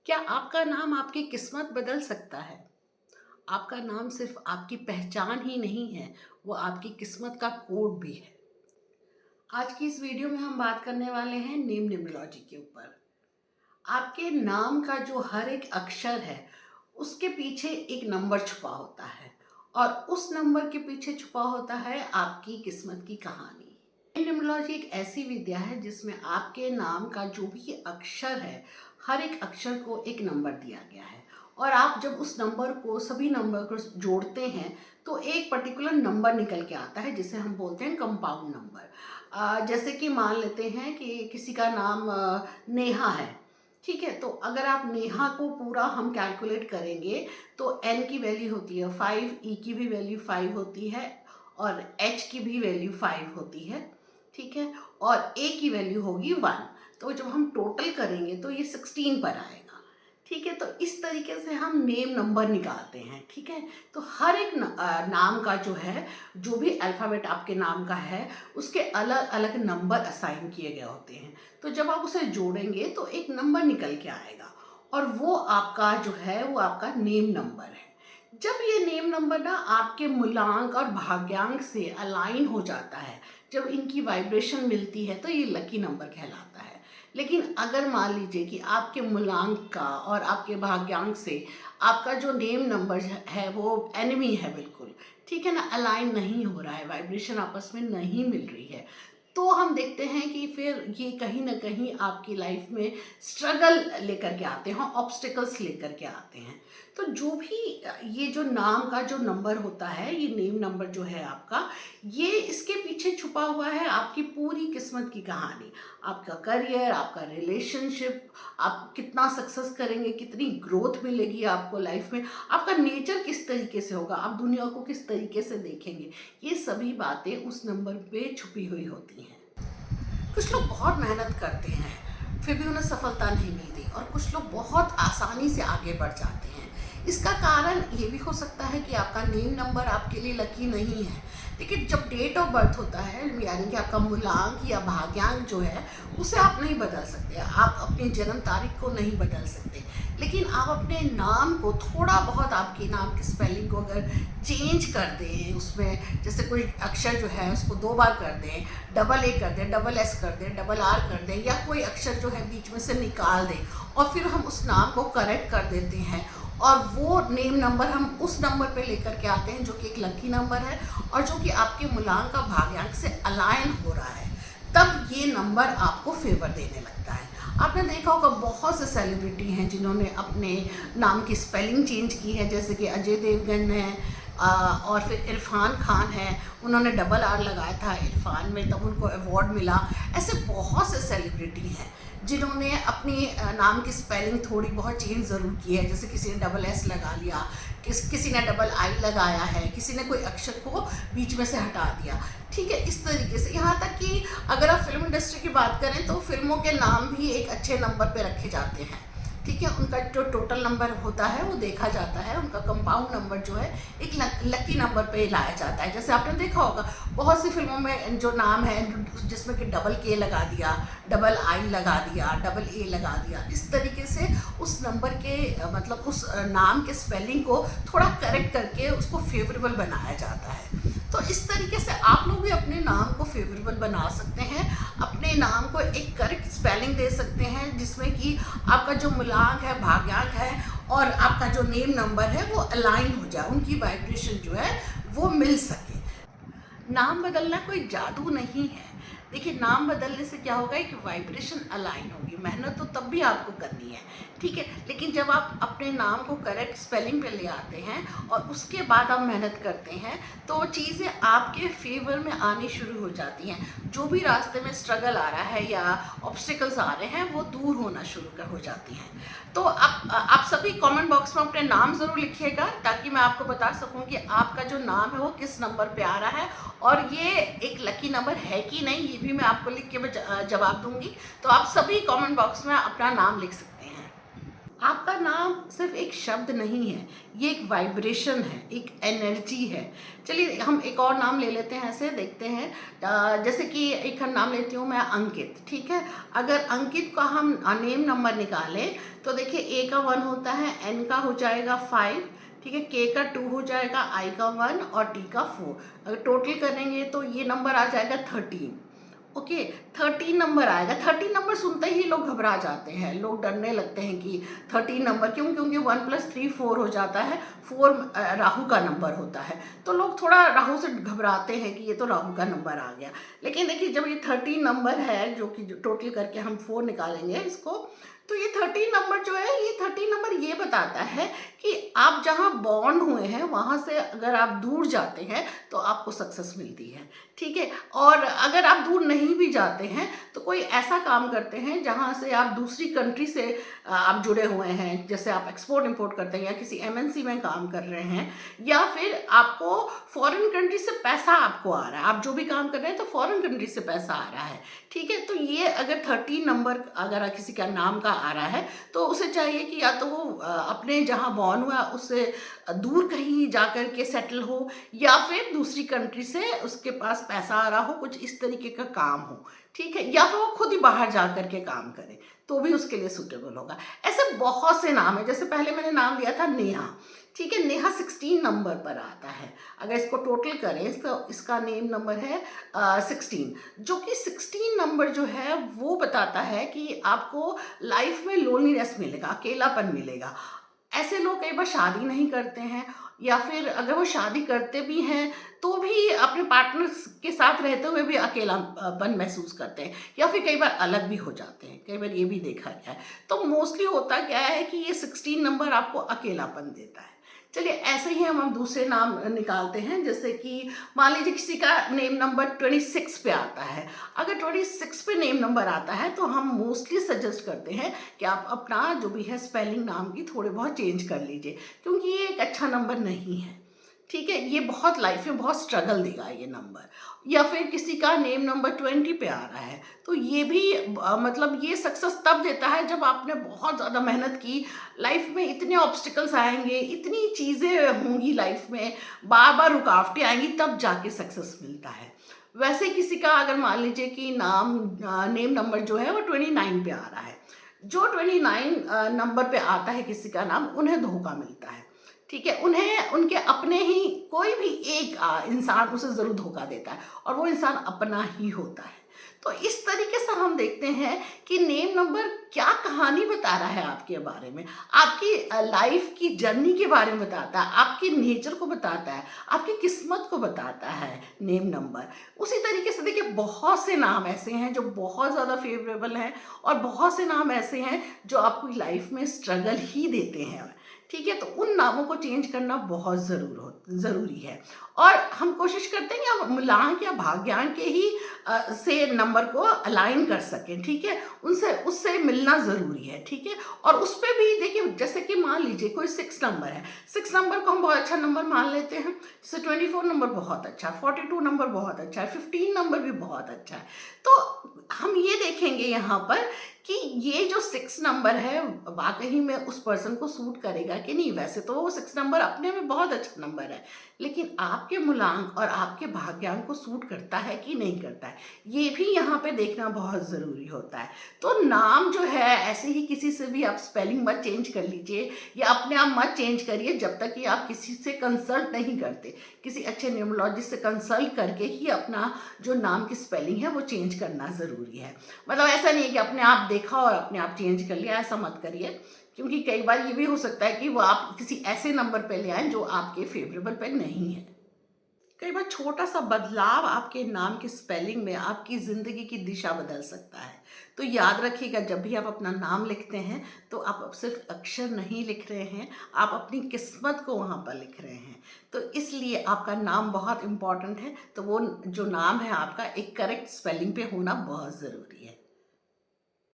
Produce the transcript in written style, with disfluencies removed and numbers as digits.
क्या आपका नाम आपकी किस्मत बदल सकता है? आपका नाम सिर्फ आपकी पहचान ही नहीं है, वो आपकी किस्मत का कोड भी है। आज की इस वीडियो में हम बात करने वाले हैं नेम न्यूमरोलॉजी के ऊपर। आपके नाम का जो हर एक अक्षर है, उसके पीछे एक नंबर छुपा होता है और उस नंबर के पीछे छुपा होता है आपकी किस्मत की कहानी। नेम न्यूमरोलॉजी एक ऐसी विद्या है जिसमें आपके नाम का जो भी अक्षर है, हर एक अक्षर को एक नंबर दिया गया है और आप जब उस नंबर को सभी नंबर को जोड़ते हैं तो एक पर्टिकुलर नंबर निकल के आता है जिसे हम बोलते हैं कंपाउंड नंबर। जैसे कि मान लेते हैं कि किसी का नाम नेहा है। ठीक है, तो अगर आप नेहा को पूरा हम कैलकुलेट करेंगे तो एन की वैल्यू होती है 5, ई की भी वैल्यू 5 होती है और एच की भी वैल्यू 5 होती है। ठीक है, और ए की वैल्यू होगी 1। तो जब हम टोटल करेंगे तो ये 16 पर आएगा। ठीक है, तो इस तरीके से हम नेम नंबर निकालते हैं। ठीक है, तो हर एक नाम का जो है, जो भी अल्फ़ाबेट आपके नाम का है, उसके अलग अलग नंबर असाइन किए गए होते हैं। तो जब आप उसे जोड़ेंगे तो एक नंबर निकल के आएगा और वो आपका जो है वो आपका नेम नंबर है। जब ये नेम नंबर ना आपके मूलांक और भाग्यांक से अलाइन हो जाता है, जब इनकी वाइब्रेशन मिलती है तो ये लकी नंबर कहलाता है। लेकिन अगर मान लीजिए कि आपके मूलांक का और आपके भाग्यांक से आपका जो नेम नंबर है वो एनिमी है बिल्कुल, ठीक है ना, अलाइन नहीं हो रहा है, वाइब्रेशन आपस में नहीं मिल रही है, तो हम देखते हैं कि फिर ये कहीं ना कहीं आपकी लाइफ में स्ट्रगल लेकर के आते हैं, ऑब्स्टिकल्स लेकर के आते हैं। तो जो भी ये जो नाम का जो नंबर होता है, ये नेम नंबर जो है आपका, ये इसके पीछे छुपा हुआ है आपकी पूरी किस्मत की कहानी। आपका करियर, आपका रिलेशनशिप, आप कितना सक्सेस करेंगे, कितनी ग्रोथ मिलेगी आपको लाइफ में, आपका नेचर किस तरीके से होगा, आप दुनिया को किस तरीके से देखेंगे, ये सभी बातें उस नंबर पे छुपी हुई होती हैं। कुछ लोग बहुत मेहनत करते हैं फिर भी उन्हें सफलता नहीं मिलती और कुछ लोग बहुत आसानी से आगे बढ़ जाते हैं। इसका कारण ये भी हो सकता है कि आपका नेम नंबर आपके लिए लकी नहीं है। लेकिन जब डेट ऑफ बर्थ होता है, यानी कि आपका मूलांक या भाग्यांक जो है, उसे आप नहीं बदल सकते, आप अपनी जन्म तारीख को नहीं बदल सकते। लेकिन आप अपने नाम को थोड़ा बहुत, आपके नाम की स्पेलिंग को अगर चेंज कर दें, उसमें जैसे कोई अक्षर जो है उसको 2 बार कर दें, डबल ए कर दें, डबल एस कर दें, डबल आर कर दें, या कोई अक्षर जो है बीच में से निकाल दें और फिर हम उस नाम को करेक्ट कर देते हैं और वो नेम नंबर हम उस नंबर पे लेकर के आते हैं जो कि एक लकी नंबर है और जो कि आपके मूलांक का भाग्यांक से अलाइन हो रहा है, तब ये नंबर आपको फेवर देने लगता है। आपने देखा होगा बहुत से सेलिब्रिटी हैं जिन्होंने अपने नाम की स्पेलिंग चेंज की है, जैसे कि अजय देवगन है, और फिर इरफान खान है, उन्होंने डबल आर लगाया था इरफान में, तब उनको अवार्ड मिला। ऐसे बहुत से सेलिब्रिटी हैं जिन्होंने अपनी नाम की स्पेलिंग थोड़ी बहुत चेंज ज़रूर की है, जैसे किसी ने डबल एस लगा लिया, किसी ने डबल आई लगाया है, किसी ने कोई अक्षर को बीच में से हटा दिया। ठीक है, इस तरीके से, यहाँ तक कि अगर आप फिल्म इंडस्ट्री की बात करें तो फिल्मों के नाम भी एक अच्छे नंबर पे रखे जाते हैं। ठीक है, उनका जो टोटल नंबर होता है वो देखा जाता है, उनका कंपाउंड नंबर जो है एक लकी नंबर पे लाया जाता है। जैसे आपने देखा होगा बहुत सी फिल्मों में जो नाम है जिसमें कि डबल के लगा दिया, डबल आई लगा दिया, डबल ए लगा दिया, इस तरीके से उस नंबर के मतलब उस नाम के स्पेलिंग को थोड़ा करेक्ट करके उसको फेवरेबल बनाया जाता है। तो इस तरीके से आप लोग भी अपने नाम को फेवरेबल बना सकते हैं, अपने नाम को एक करेक्ट स्पेलिंग दे सकते हैं जिसमें कि आपका जो मूलांक है, भाग्यांक है और आपका जो नेम नंबर है वो अलाइन हो जाए, उनकी वाइब्रेशन जो है वो मिल सके। नाम बदलना कोई जादू नहीं है। देखिए, नाम बदलने से क्या होगा, एक वाइब्रेशन अलाइन होगी, मेहनत तो तब भी आपको करनी है। ठीक है, लेकिन जब आप अपने नाम को करेक्ट स्पेलिंग पे ले आते हैं और उसके बाद आप मेहनत करते हैं तो चीज़ें आपके फेवर में आनी शुरू हो जाती हैं। जो भी रास्ते में स्ट्रगल आ रहा है या ऑब्स्टिकल्स आ रहे हैं वो दूर होना शुरू हो जाती हैं। तो आप सभी कमेंट बॉक्स में अपने नाम ज़रूर लिखिएगा ताकि मैं आपको बता सकूं कि आपका जो नाम है वो किस नंबर पे आ रहा है और ये एक लकी नंबर है कि नहीं, ये भी मैं आपको लिख के जवाब दूंगी। तो आप सभी कमेंट बॉक्स में अपना नाम लिख सकते हैं। आपका नाम सिर्फ एक शब्द नहीं है, ये एक वाइब्रेशन है, एक एनर्जी है। चलिए हम एक और नाम ले लेते हैं, ऐसे देखते हैं। जैसे कि एक नाम लेती हूँ मैं, अंकित, ठीक है। अगर अंकित का हम नेम नंबर निकालें तो देखिए, ए का 1 होता है, एन का हो जाएगा 5, ठीक है, के का 2 हो जाएगा, आई का 1 और टी का 4। अगर टोटल करेंगे तो ये नंबर आ जाएगा 13। ओके, 13 नंबर आएगा। 13 नंबर सुनते ही लोग घबरा जाते हैं, लोग डरने लगते हैं कि 13 नंबर क्यों, क्योंकि 1 + 3 4 हो जाता है। 4 राहु का नंबर होता है, तो लोग थोड़ा राहु से घबराते हैं कि ये तो राहु का नंबर आ गया। लेकिन देखिए, जब ये 13 नंबर है, जो कि टोटल करके हम 4 निकालेंगे इसको, तो ये 13 नंबर जो है, ये 13 नंबर ये बताता है कि आप जहाँ बॉर्न हुए हैं वहाँ से अगर आप दूर जाते हैं तो आपको सक्सेस मिलती है, ठीक है। और अगर आप दूर नहीं भी जाते हैं तो कोई ऐसा काम करते हैं जहाँ से आप दूसरी कंट्री से आप जुड़े हुए हैं, जैसे आप एक्सपोर्ट इंपोर्ट करते हैं या किसी एमएनसी में काम कर रहे हैं, या फिर आपको फॉरेन कंट्री से पैसा आपको आ रहा है, आप जो भी काम कर रहे हैं तो फॉरेन कंट्री से पैसा आ रहा है, ठीक है। तो ये अगर 13 नंबर अगर किसी का नाम का आ रहा है तो उसे चाहिए कि या तो वो अपने जहाँ बॉर्न हुआ उससे दूर कहीं जाकर के सेटल हो, या फिर दूसरी कंट्री से उसके पास पैसा आ रहा हो, कुछ इस तरीके का काम हो, ठीक है, या फिर वो खुद ही बाहर जा कर के काम करे तो भी उसके लिए सूटेबल होगा। ऐसे बहुत से नाम है, जैसे पहले मैंने नाम लिया था नेहा, ठीक है। नेहा 16 नंबर पर आता है। अगर इसको टोटल करें तो इसका नेम नंबर है 16, जो कि 16 नंबर जो है वो बताता है कि आपको लाइफ में लोनलीनेस मिलेगा, अकेलापन मिलेगा। ऐसे लोग कई बार शादी नहीं करते हैं, या फिर अगर वो शादी करते भी हैं तो भी अपने पार्टनर के साथ रहते हुए भी अकेलापन महसूस करते हैं, या फिर कई बार अलग भी हो जाते हैं, कई बार ये भी देखा गया है। तो मोस्टली होता क्या है कि ये 16 नंबर आपको अकेलापन देता है। चलिए ऐसे ही हम दूसरे नाम निकालते हैं, जैसे कि मान लीजिए किसी का नेम नंबर 26 पे आता है। अगर 26 पे नेम नंबर आता है तो हम मोस्टली सजेस्ट करते हैं कि आप अपना जो भी है स्पेलिंग नाम की थोड़े बहुत चेंज कर लीजिए, क्योंकि ये एक अच्छा नंबर नहीं है, ठीक है। ये बहुत लाइफ में बहुत स्ट्रगल देगा ये नंबर। या फिर किसी का नेम नंबर 20 पे आ रहा है तो ये भी मतलब ये सक्सेस तब देता है जब आपने बहुत ज़्यादा मेहनत की, लाइफ में इतने ऑब्स्टिकल्स आएंगे, इतनी चीज़ें होंगी लाइफ में, बार बार रुकावटें आएंगी, तब जाके सक्सेस मिलता है। वैसे किसी का अगर मान लीजिए कि नेम नंबर जो है वो 29 पे आ रहा है, जो 29 नंबर पे आता है किसी का नाम, उन्हें धोखा मिलता है, ठीक है। उन्हें उनके अपने ही कोई भी एक इंसान उसे ज़रूर धोखा देता है, और वो इंसान अपना ही होता है। तो इस तरीके से हम देखते हैं कि नेम नंबर क्या कहानी बता रहा है आपके बारे में, आपकी लाइफ की जर्नी के बारे में बताता है, आपके नेचर को बताता है, आपकी किस्मत को बताता है नेम नंबर। उसी तरीके से देखिए, बहुत से नाम ऐसे हैं जो बहुत ज़्यादा फेवरेबल हैं, और बहुत से नाम ऐसे हैं जो आपकी लाइफ में स्ट्रगल ही देते हैं, ठीक है। तो उन नामों को चेंज करना बहुत ज़रूरी है, और हम कोशिश करते हैं कि हम मूलांक या भाग्यांक के ही से नंबर को अलाइन कर सकें, ठीक है। उनसे उससे मिलना ज़रूरी है, ठीक है। और उस पर भी देखिए, जैसे कि मान लीजिए कोई 6 नंबर है, 6 नंबर को हम बहुत अच्छा नंबर मान लेते हैं, जैसे 24 नंबर बहुत अच्छा है, 42 नंबर बहुत अच्छा है, 15 नंबर भी बहुत अच्छा है। तो हम ये देखेंगे यहाँ पर कि ये जो 6 नंबर है वाकई में उस पर्सन को सूट करेगा कि नहीं। वैसे तो वो 6 नंबर अपने में बहुत अच्छा नंबर है, लेकिन आपके मूलांक और आपके भाग्यांक को सूट करता है कि नहीं करता है, ये भी यहाँ पे देखना बहुत ज़रूरी होता है। तो नाम जो है, ऐसे ही किसी से भी आप स्पेलिंग मत चेंज कर लीजिए, या अपने आप मत चेंज करिए जब तक कि आप किसी से कंसल्ट नहीं करते। किसी अच्छे न्यूमरोलॉजिस्ट से कंसल्ट करके ही अपना जो नाम की स्पेलिंग है वो चेंज करना ज़रूरी है। मतलब ऐसा नहीं है कि अपने आप देखा और अपने आप चेंज कर लिया, ऐसा मत करिए, क्योंकि कई बार ये भी हो सकता है कि वो आप किसी ऐसे नंबर पे ले आए जो आपके फेवरेबल पे नहीं है। कई बार छोटा सा बदलाव आपके नाम की स्पेलिंग में आपकी ज़िंदगी की दिशा बदल सकता है। तो याद रखिएगा, जब भी आप अपना नाम लिखते हैं तो आप अब सिर्फ अक्षर नहीं लिख रहे हैं, आप अपनी किस्मत को वहाँ पर लिख रहे हैं। तो इसलिए आपका नाम बहुत इम्पॉर्टेंट है, तो वो जो नाम है आपका एक करेक्ट स्पेलिंग पे होना बहुत ज़रूरी है।